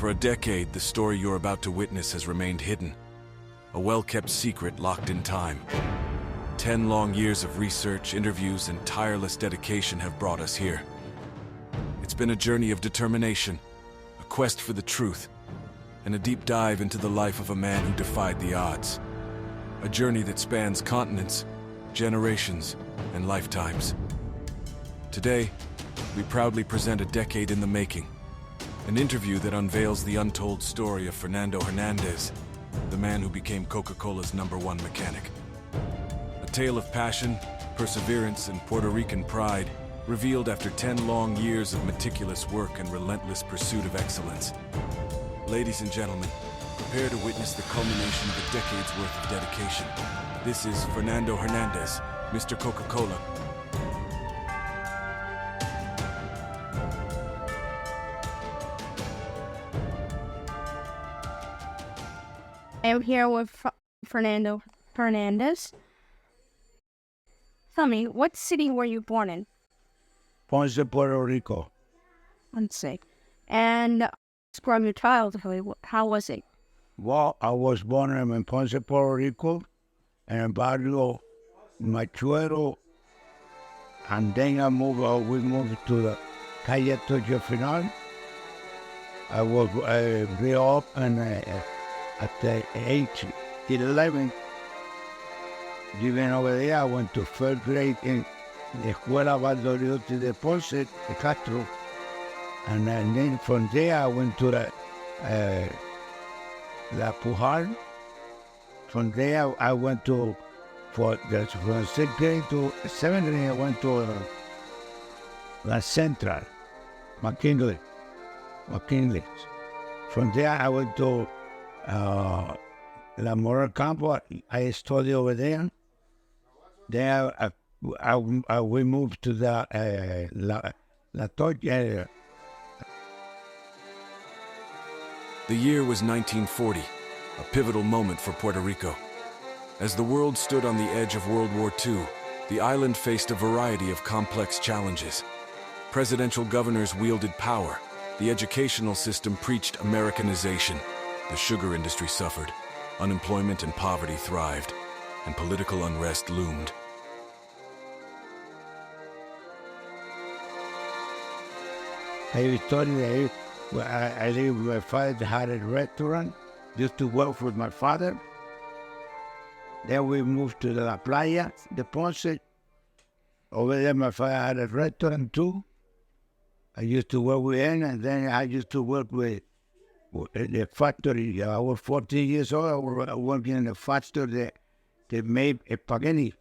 For a decade, the story you're about to witness has remained hidden. A well-kept secret locked in time. 10 long years of research, interviews, and tireless dedication have brought us here. It's been a journey of determination, a quest for the truth, and a deep dive into the life of a man who defied the odds. A journey that spans continents, generations, and lifetimes. Today, we proudly present a decade in the making. An interview that unveils the untold story of Fernando Hernandez, the man who became Coca-Cola's #1 mechanic. A tale of passion, perseverance, and Puerto Rican pride, revealed after 10 long years of meticulous work and relentless pursuit of excellence. Ladies and gentlemen, prepare to witness the culmination of a decade's worth of dedication. This is Fernando Hernandez, Mr. Coca-Cola. I am here with Fernando Hernandez. Tell me, what city were you born in? Ponce, Puerto Rico. Let's see. And describe your childhood. How was it? Well, I was born in Ponce, Puerto Rico, in Barrio Machuero, and then we moved to the Calle Tocho Final. I was grew up and at the age 11, living over there. I went to first grade in the Escuela Valdoriotti de Ponce, de Castro, and then from there I went to the La Pujar. From there I went to, from 6th grade to 7th grade, I went to La Central, McKinley. From there I went to La Moral Campo. I studied over there. Then we moved to the La Torre area. The year was 1940, a pivotal moment for Puerto Rico. As the world stood on the edge of World War II, the island faced a variety of complex challenges. Presidential governors wielded power, the educational system preached Americanization, the sugar industry suffered, unemployment and poverty thrived, and political unrest loomed. I studied there. I lived with my father, had a restaurant, used to work with my father. Then we moved to La Playa, de Ponce. Over there, my father had a restaurant too. I used to work with him, and then I used to work with the factory. I was 14 years old. I was working in a factory that made spaghetti.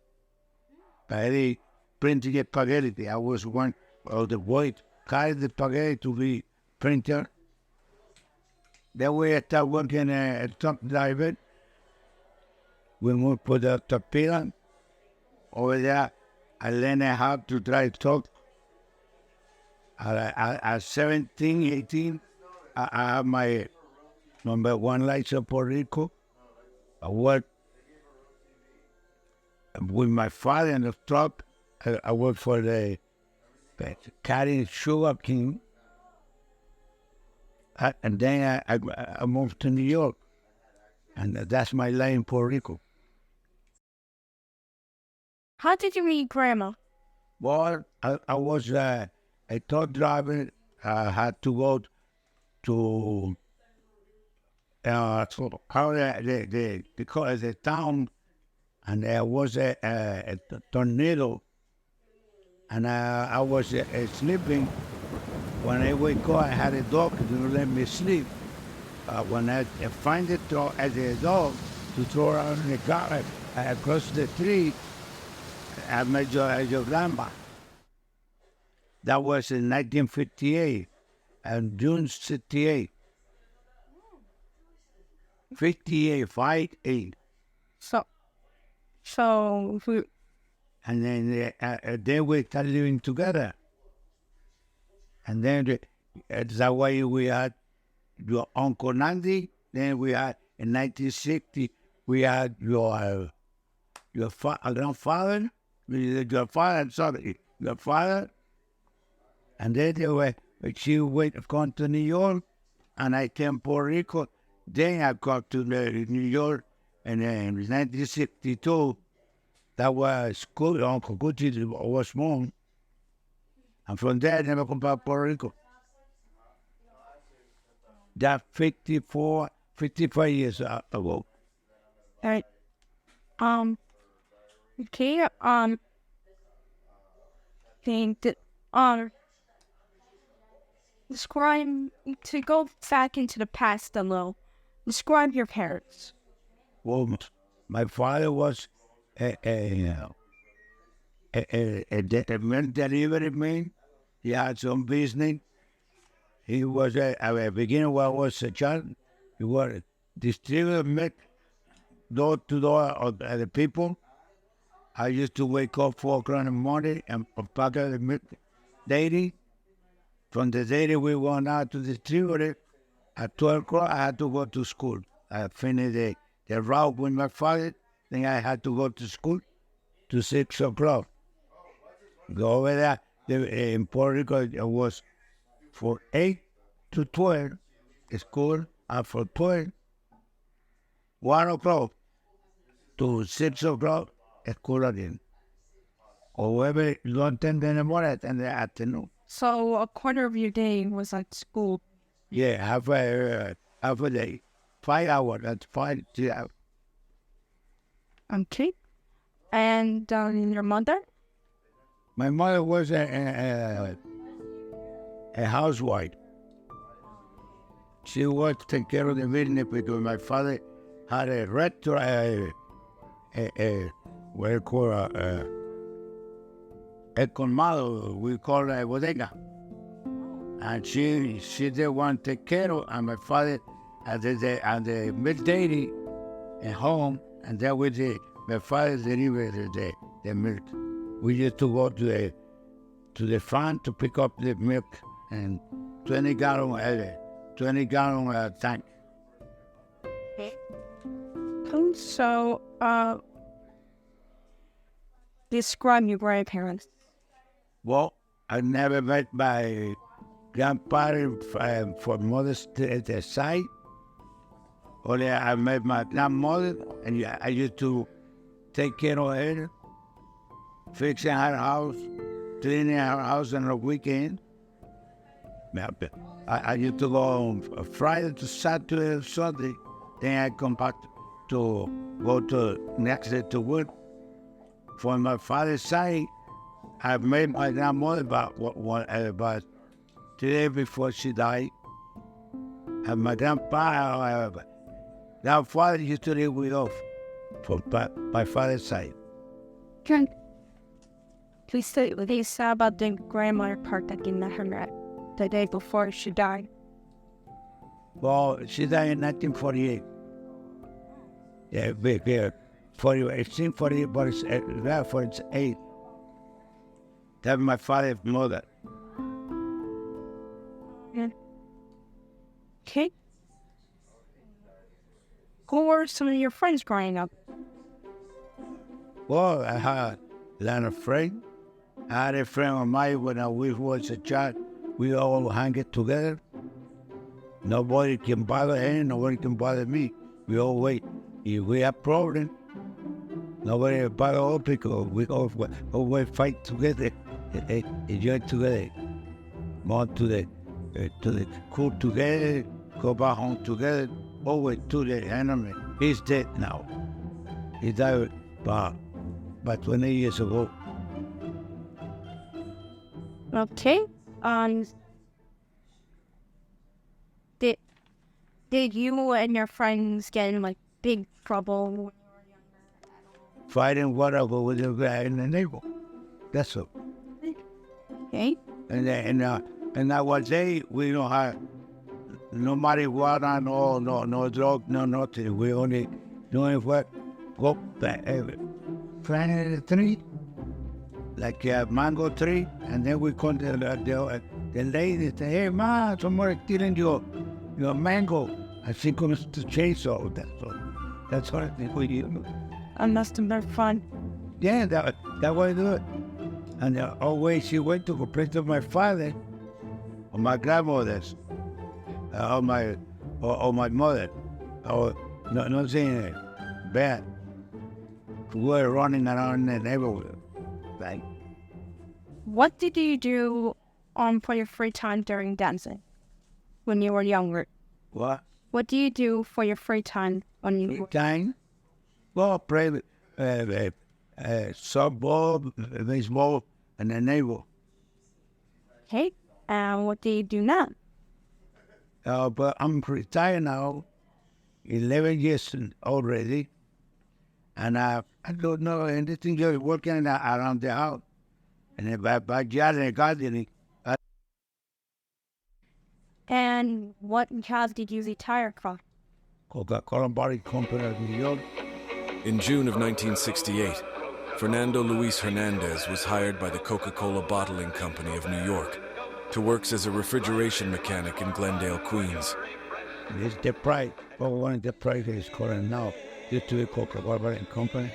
Printing spaghetti. I was one of the boys carried the spaghetti to be printer. Then we started working at truck driver. We moved to the torpedo. Over there, I learned how to drive truck. At 17, 18, I have my #1 license in Puerto Rico. I worked with my father in the truck. I worked for the carrying sugar king. And then I moved to New York. And that's my life in Puerto Rico. How did you meet Grandma? Well, I was a truck driver. I had to go to the town, and there was a tornado, and I was sleeping. When I wake up, I had a dog to let me sleep. When I find the dog to throw out in the car, across the street, I met your grandma. That was in 1958, and June 68. 58. So, And then we started living together. And then that's why we had your Uncle Nandi. Then we had, in 1960, we had your grandfather, your father. And then she went gone to New York. and I came to Puerto Rico. Then I got to New York, and in 1962, that was school. Uncle Gucci was born. And from there, I never come back to Puerto Rico. That 55 years ago. Alright. Okay, think that, describe, to go back into the past a little, describe your parents. Well, my father was a milk delivery man. He had some business. He was at the beginning when I was a child. He was distributing milk door to door of the people. I used to wake up 4 o'clock in the morning and pack the milk daily. From the dairy we went out to distribute it. At 12 o'clock I had to go to school. I finished the route with my father. Then I had to go to school to 6 o'clock. Go over there. In Puerto Rico it was for 8 to 12 school, and for 12, 1 o'clock to 6 o'clock school again. Or whether you don't attend in the morning and the afternoon. So a quarter of your day was at school. Yeah, half a day. 5 hours, that's 5 hours. Okay. And your mother? My mother was a housewife. She was taking care of the business because my father had a restaurant, what do you call a colmado, we call it a bodega. And she didn't want to take care of, and my father at the midday at home, and then my father delivered the milk. We used to go to the farm to pick up the milk, and 20 gallon tank. Cool. So, describe your grandparents. Well, I never met my grandparents from mother's side. Only I met my grandmother, and I used to take care of her, fixing her house, cleaning her house on the weekend. I used to go on Friday to Saturday, Sunday. Then I come back to go to next day to work. For my father's side, I met my grandmother about 3 days before she died. And my grandfather used to live with us from my father's side. Can please say about the grandmother part that in the day before she died? Well, she died in 1948. Yeah, big, yeah. 48, but it's 48. That's my father's mother. Yeah. Okay. Who were some of your friends growing up? Well, I had a lot of friends. I had a friend of mine when I was a child. We all hang it together. Nobody can bother him, nobody can bother me. We all wait. If we have problems, nobody bother us because we always fight together, enjoy together. More to the cook together, go back home together, always to the enemy. He's dead now. He died about 20 years ago. Okay. Did you and your friends get in like big trouble when you were younger? Fighting whatever with the guy in the neighbor. That's all. Okay. And that was day we don't have no marijuana, no drug, no nothing. We only doing what go planting a tree, like a mango tree, and then we call the lady say, "Hey ma, somebody stealing your mango." And she comes to chase all that. So that's what I think we do. That must have been fun. Yeah, that way do it. And always she went to complain to my father or my grandmother's. or my mother. Or not saying it bad. We were running around the neighborhood. Like, What did you do for your free time during dancing when you were younger? what? What do you do for your free time when you Free time? Well, play softball, baseball, and the neighbor. Okay, and what do you do now? But I'm retired now, 11 years already, and I don't know anything, just working around the house, and backyard and gardening. And what job did you retire from? Coca-Cola Body Company of New York. In June of 1968, Fernando Luis Hernandez was hired by the Coca-Cola Bottling Company of New York to work as a refrigeration mechanic in Glendale, Queens. It's the price. One of the price is current now due to the Coca-Cola Body Company.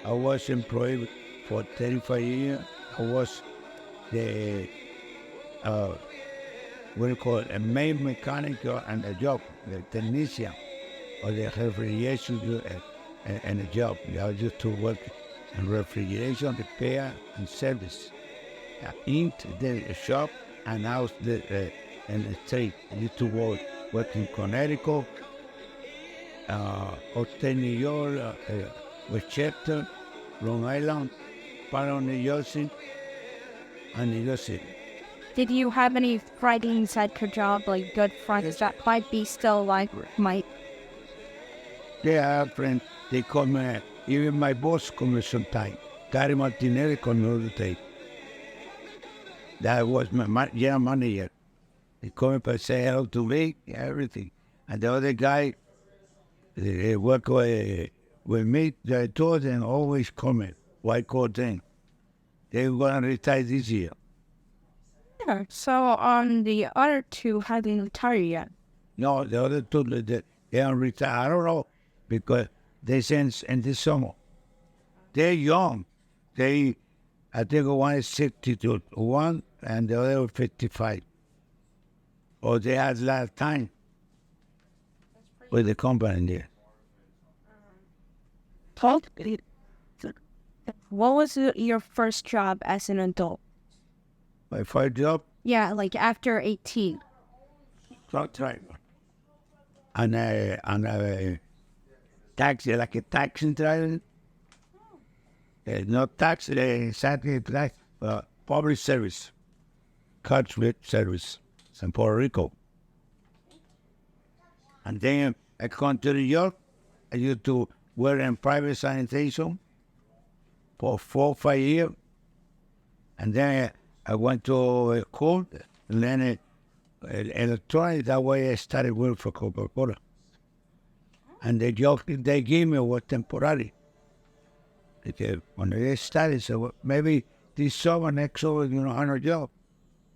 I was employed for 35 years. I was the what do you call it, a main mechanic and a job, the technician or the refrigeration and a job. I used to work in refrigeration, repair, and service. In the shop and out in the street. I used to work in Connecticut, upstate New York, Westchester, Long Island, part of New Jersey, and New Jersey. Did you have any friends at your job, like good friends that might be still like might? Yeah, I have friends. They call me, even my boss called me sometimes. Gary Martinelli called me all the time. That was my general manager. He called me to say hello to me, everything. And the other guy, he worked with me, they told them always comment, white coat thing. They were going to retire this year. Yeah. So on the other two haven't retired yet. No, the other two, they are retired. I don't know, because they sent in the summer. They're young. I think one is 61 and the other 55. Or they had a lot of time with the company there. What was your first job as an adult? My first job, Yeah, like after 18. truck driver. And a taxi, like a taxi driver. Not taxi, Saturday taxi, public service. Cut with service in Puerto Rico. And then I come to New York. I used to work in private sanitation for 4 or 5 years. And then I went to school and learned electronics. That way I started working for Coca-Cola. And the job they gave me was temporary. Because when they started, so maybe this summer, next summer, on a job.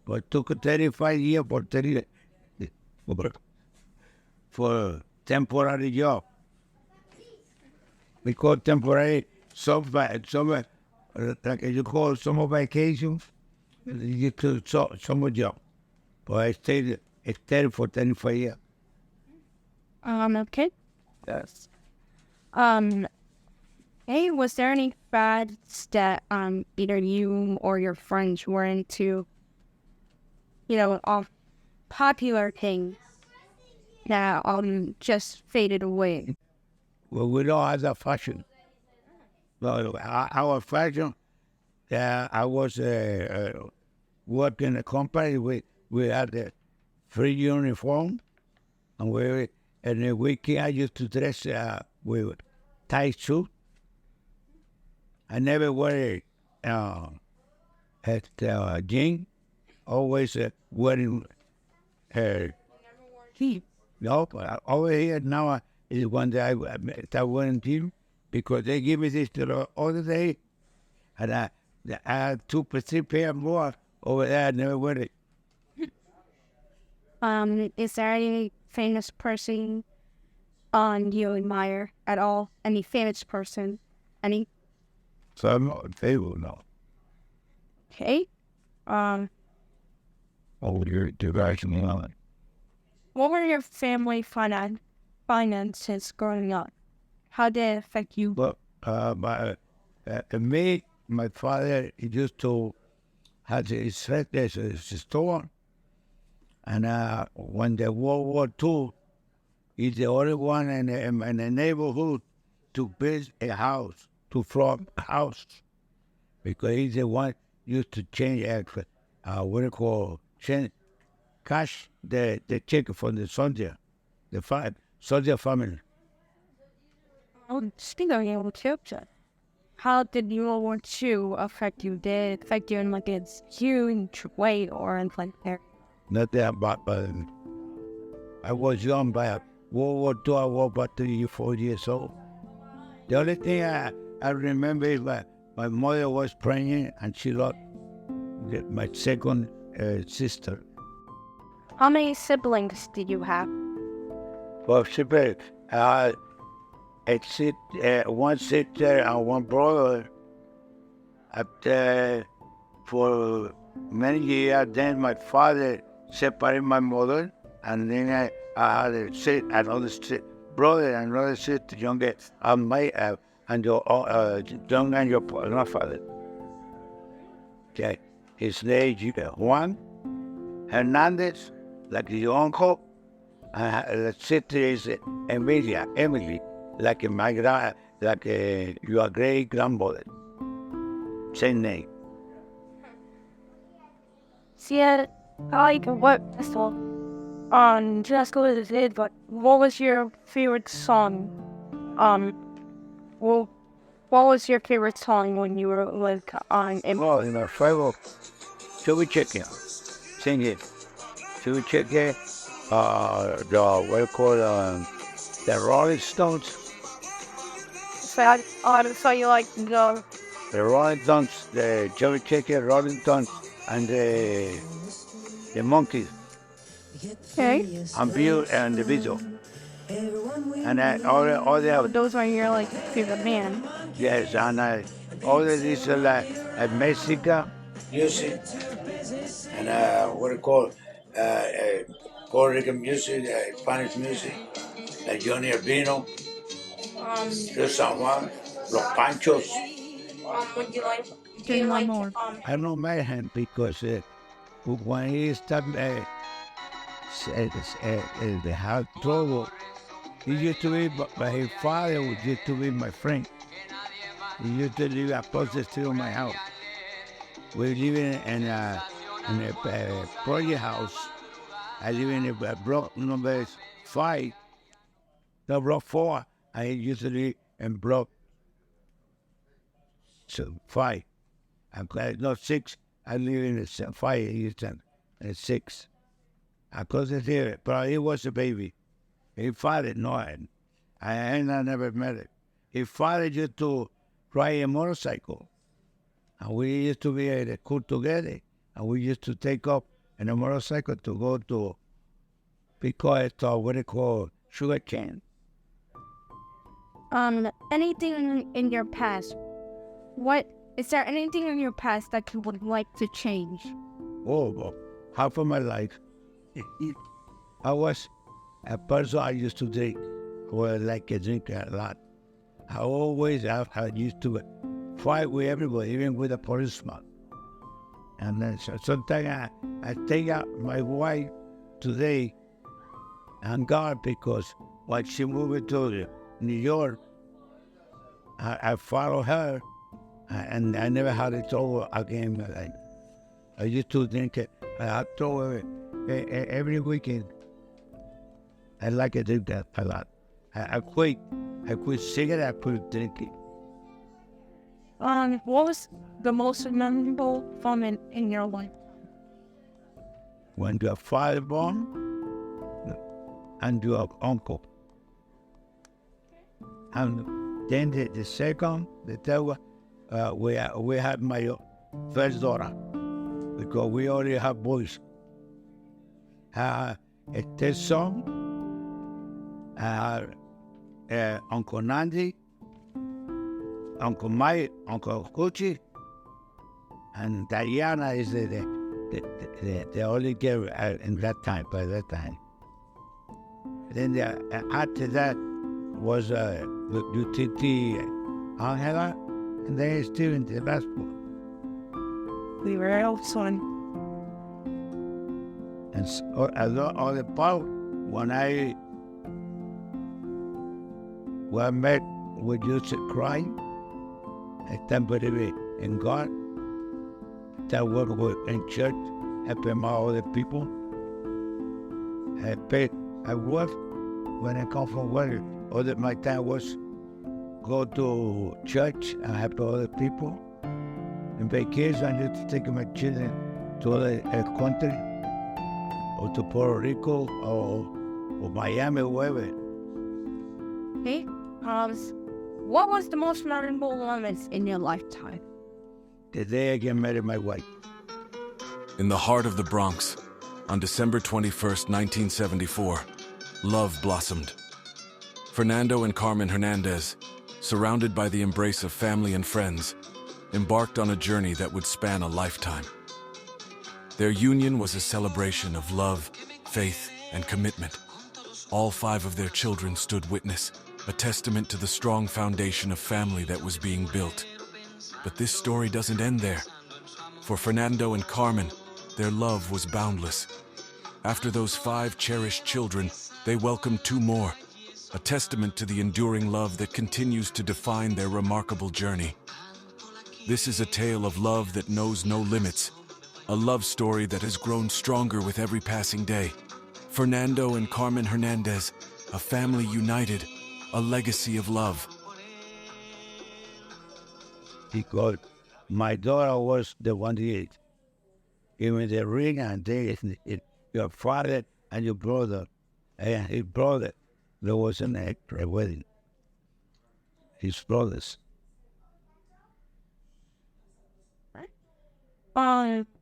But it took 35 years for temporary job. Because temporary, some like you call summer vacation, you could summer job. But I stayed for 35 years. Okay. Yes. Hey, was there any fads that either you or your friends were into, popular things that just faded away? Well, we don't have that fashion. Well, our fashion, I was working in a company. We had a free uniform, and the weekend I used to dress with tight suit. I never wear jeans. Always wearing no, but over here now is one day I start wearing jeans because they give me this the other day, and I had 2 or 3 pair more over there. I never wear it. Is there any famous person you admire at all? Any famous person? Any? So I'm not able now. Okay. Oh, you're directing me on. What were your family finances growing up? How did it affect you? But my father he used to have his store, and when the World War II, he's the only one in the neighborhood to build a house, to from a house, because he's the one used to change what do you call change cash the check for the soldier, soldier family. Speaking of able to, how did World War II affect you? Did it affect you in like a huge way or in like there? Not that, but I was young by World War II. I was about 3 or 4 years old. The only thing I remember is my mother was pregnant and she lost my second sister. How many siblings did you have? Well, one sister and one brother. For many years, then my father separated my mother, and then I had another brother and another sister, younger, and younger than your grandfather. Okay, his name is Juan Hernandez, like your uncle, and the sister is Emily, like your great grandmother. Same name. See, like what? So, just go to it. But what was your favorite song? Well, what was your favorite song when you were like on? Oh, in my favorite, chubby chicken. Sing it. Chubby chicken. The what you call the Rolling Stones. So you like The Rolling Stones, the chubby chicken, Rolling Stones, and the Monkeys. okay? And Bill and the Beatles. And all they have. Those are your like favorite band. Yes, and all of this like Mexican music and what do you call Puerto Rican music, Spanish music, like Johnny Albino, Rio San Juan, Los Panchos. Would you like? Do you like more? I don't mind him because when he started the house trouble, he used to be, but his father used to be my friend. He used to live across the street of my house. We live in a project house. I live in a block number 5, no, block 4. I used to live in block 5. Not 6. I live in 5, Houston, and 6. Across the street, but he was a baby. His father, no, I never met him. His father used to ride a motorcycle. And we used to be at the school together. And we used to take up in a motorcycle to go to because what they call sugar cane. Anything in your past? What is there anything in your past that you would like to change? Oh, well, half of my life, I was a person I used to drink. Well, like I drink a lot. I used to fight with everybody, even with a policeman. And then sometimes I take out my wife today and God because when she moved to New York, I followed her and I never had it trouble again. I used to drink it. I had trouble every weekend. I like to drink that a lot. I quit cigarette, I quit drinking. What was the most memorable moment in your life? When your father born and your uncle. And then the second, the third one, we had my first daughter because we already have boys. A third son, Uncle Nandi, Uncle Mike, Uncle Gucci, and Diana is the only girl in that time, by that time. Then after that was UTT Angela, and then Steven the last one. We were also on. And so, all the part when I met with you crying, I stand believe in God, that work in church, helping my other people. I work when I come from work. My time was go to church and help other people. In vacation, I used to take my children to other country, or to Puerto Rico, or Miami, wherever. Okay. What was the most memorable moments in your lifetime? The day I get married, my wife. In the heart of the Bronx, on December 21st, 1974, love blossomed. Fernando and Carmen Hernandez, surrounded by the embrace of family and friends, embarked on a journey that would span a lifetime. Their union was a celebration of love, faith, and commitment. All 5 of their children stood witness, a testament to the strong foundation of family that was being built. But this story doesn't end there. For Fernando and Carmen, their love was boundless. After those 5 cherished children, they welcomed 2 more, a testament to the enduring love that continues to define their remarkable journey. This is a tale of love that knows no limits, a love story that has grown stronger with every passing day. Fernando and Carmen Hernandez, a family united, a legacy of love. Because my daughter was the one that gave me the ring, and your father and your brother, and his brother, there was an extra wedding. His brothers.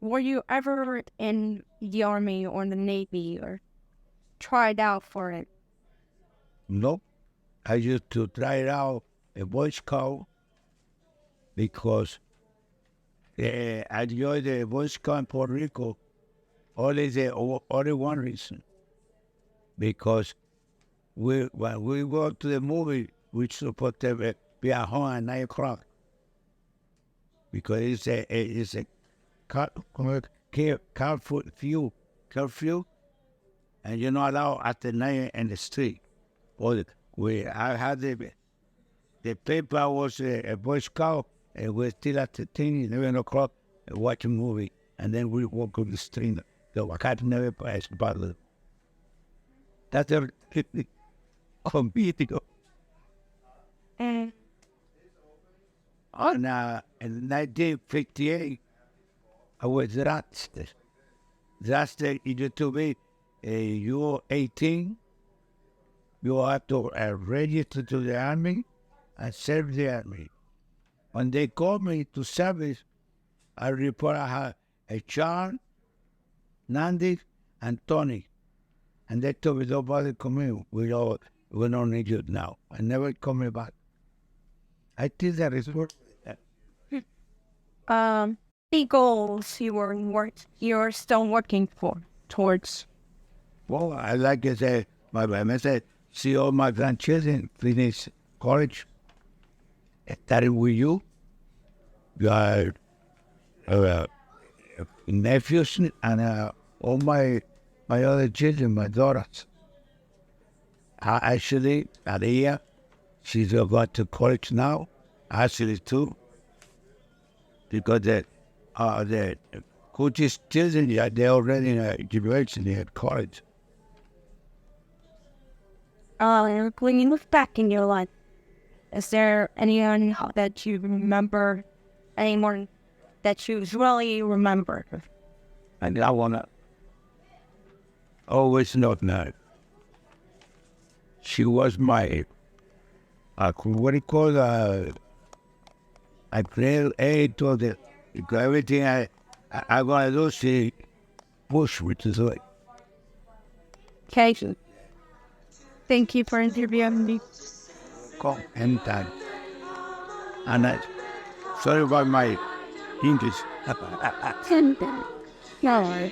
Were you ever in the Army or the Navy or tried out for it? Nope. I used to try it out a Boy Scout because I enjoyed the Boy Scout in Puerto Rico only one reason. Because when we go to the movie, we're supposed to be at home at 9 o'clock. Because it's a curfew, and you're not allowed after 9 in the street. I had the paper was a Boy Scout, and we're still at the 11 o'clock watching movie, and then we walk on the street. So I can't never pass by. That's a competing. And In 1958, I was drafted. Drafted either to be you're 18, you have to register to the Army and serve the Army. When they called me to service, I report I had a John, Nandi, and Tony. And they told me, nobody come in. We don't need you now. I never coming back. I think that is what. The goals you're still working towards. Well, I like to say, my mom said, see all my grandchildren finish college. Starting with you. You are nephews and all my other children, my daughters. Actually, Aria, she's going to college now. Actually, too. Because the coaches' children, they're already in university at college. When you look back in your life, is there anyone that you remember, anyone that you really remember? And I want to always know that she was my, what do you call I pray aid to the everything I want to do, she push me to do it. Okay. Thank you for interviewing me. Come anytime. And sorry about my English. No.